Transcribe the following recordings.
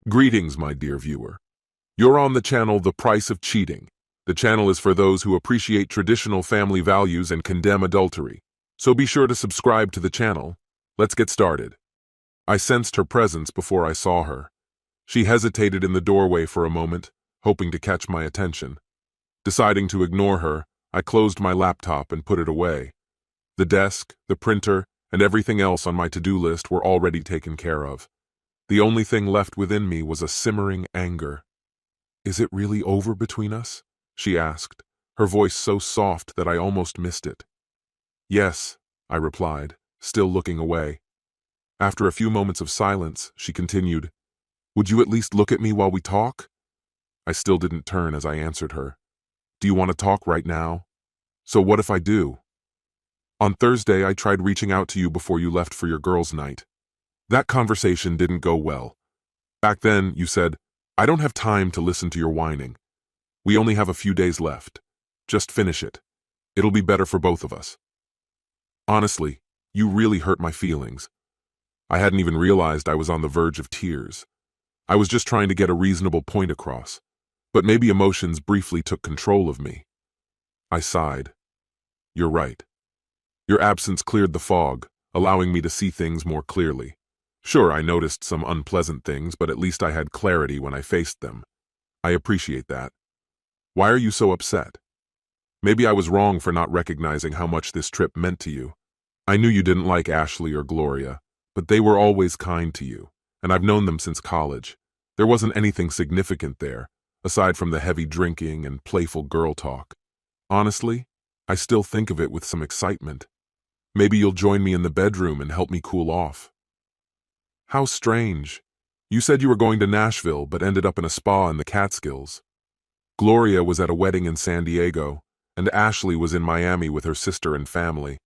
Greetings, my dear viewer. You're on the channel The Price of Cheating. The channel is for those who appreciate traditional family values and condemn adultery. So be sure to subscribe to the channel. Let's get started. I sensed her presence before I saw her. She hesitated in the doorway for a moment, hoping to catch my attention. Deciding to ignore her, I closed my laptop and put it away. The desk, the printer, and everything else on my to-do list were already taken care of. The only thing left within me was a simmering anger. "Is it really over between us?" she asked, her voice so soft that I almost missed it. "Yes," I replied, still looking away. After a few moments of silence, she continued, "Would you at least look at me while we talk?" I still didn't turn as I answered her. "Do you want to talk right now?" "So what if I do?" "On Thursday, I tried reaching out to you before you left for your girls' night. That conversation didn't go well. Back then, you said, 'I don't have time to listen to your whining. We only have a few days left. Just finish it. It'll be better for both of us.' Honestly, you really hurt my feelings. I hadn't even realized I was on the verge of tears. I was just trying to get a reasonable point across, but maybe emotions briefly took control of me. I sighed. You're right. Your absence cleared the fog, allowing me to see things more clearly. Sure, I noticed some unpleasant things, but at least I had clarity when I faced them. I appreciate that. Why are you so upset? Maybe I was wrong for not recognizing how much this trip meant to you. I knew you didn't like Ashley or Gloria, but they were always kind to you, and I've known them since college. There wasn't anything significant there, aside from the heavy drinking and playful girl talk. Honestly, I still think of it with some excitement. Maybe you'll join me in the bedroom and help me cool off." "How strange. You said you were going to Nashville but ended up in a spa in the Catskills. Gloria was at a wedding in San Diego, and Ashley was in Miami with her sister and family.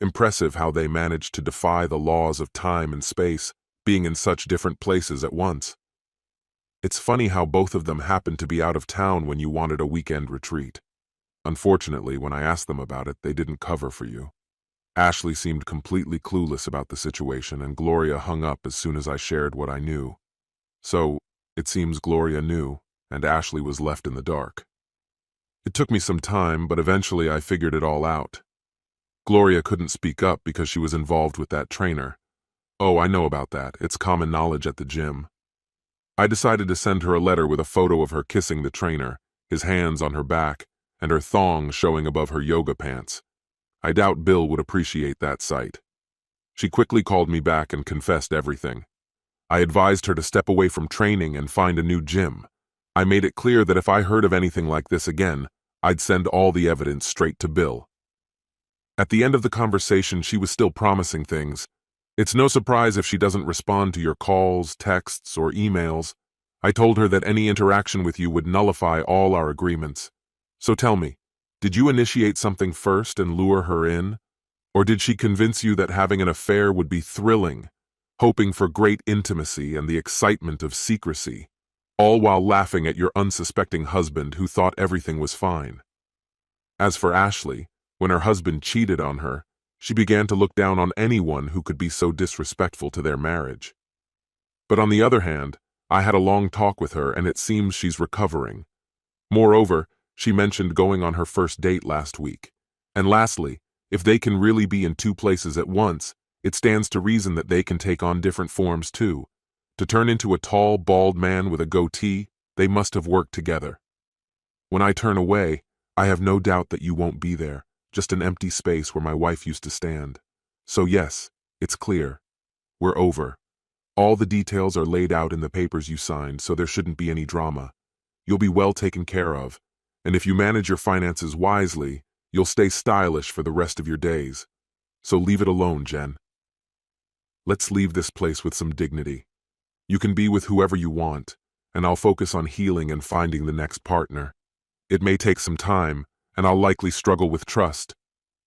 Impressive how they managed to defy the laws of time and space, being in such different places at once. It's funny how both of them happened to be out of town when you wanted a weekend retreat. Unfortunately, when I asked them about it, they didn't cover for you." Ashley seemed completely clueless about the situation, and Gloria hung up as soon as I shared what I knew. So, it seems Gloria knew, and Ashley was left in the dark. It took me some time, but eventually I figured it all out. Gloria couldn't speak up because she was involved with that trainer. Oh, I know about that. It's common knowledge at the gym. I decided to send her a letter with a photo of her kissing the trainer, his hands on her back, and her thong showing above her yoga pants. I doubt Bill would appreciate that sight. She quickly called me back and confessed everything. I advised her to step away from training and find a new gym. I made it clear that if I heard of anything like this again, I'd send all the evidence straight to Bill. At the end of the conversation, she was still promising things. "It's no surprise if she doesn't respond to your calls, texts, or emails. I told her that any interaction with you would nullify all our agreements. So tell me, did you initiate something first and lure her in? Or did she convince you that having an affair would be thrilling, hoping for great intimacy and the excitement of secrecy, all while laughing at your unsuspecting husband who thought everything was fine?" As for Ashley, when her husband cheated on her, she began to look down on anyone who could be so disrespectful to their marriage. But on the other hand, I had a long talk with her and it seems she's recovering. Moreover, she mentioned going on her first date last week. And lastly, if they can really be in two places at once, it stands to reason that they can take on different forms too. To turn into a tall, bald man with a goatee, they must have worked together. When I turn away, I have no doubt that you won't be there, just an empty space where my wife used to stand. So yes, it's clear. We're over. All the details are laid out in the papers you signed, so there shouldn't be any drama. You'll be well taken care of. And if you manage your finances wisely, you'll stay stylish for the rest of your days. So leave it alone, Jen. Let's leave this place with some dignity. You can be with whoever you want, and I'll focus on healing and finding the next partner. It may take some time, and I'll likely struggle with trust,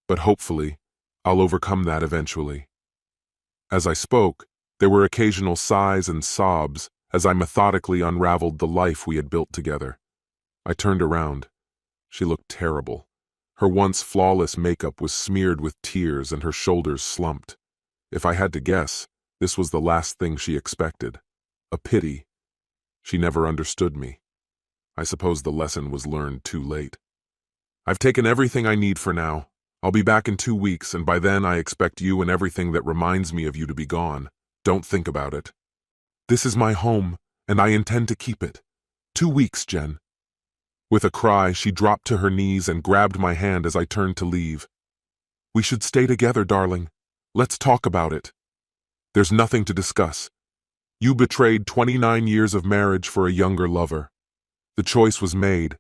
but hopefully, I'll overcome that eventually. As I spoke, there were occasional sighs and sobs as I methodically unraveled the life we had built together. I turned around. She looked terrible. Her once flawless makeup was smeared with tears and her shoulders slumped. If I had to guess, this was the last thing she expected. A pity. She never understood me. I suppose the lesson was learned too late. I've taken everything I need for now. I'll be back in 2 weeks, and by then I expect you and everything that reminds me of you to be gone. Don't think about it. This is my home, and I intend to keep it. 2 weeks, Jen. With a cry, she dropped to her knees and grabbed my hand as I turned to leave. We should stay together, darling. Let's talk about it. There's nothing to discuss. You betrayed 29 years of marriage for a younger lover. The choice was made.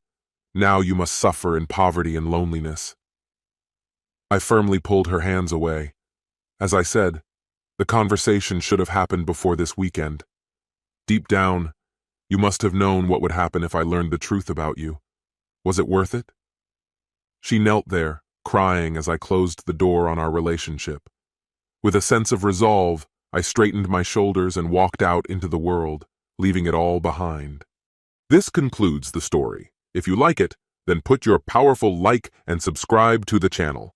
Now you must suffer in poverty and loneliness. I firmly pulled her hands away. As I said, the conversation should have happened before this weekend. Deep down, you must have known what would happen if I learned the truth about you. Was it worth it? She knelt there, crying as I closed the door on our relationship. With a sense of resolve, I straightened my shoulders and walked out into the world, leaving it all behind. This concludes the story. If you like it, then put your powerful like and subscribe to the channel.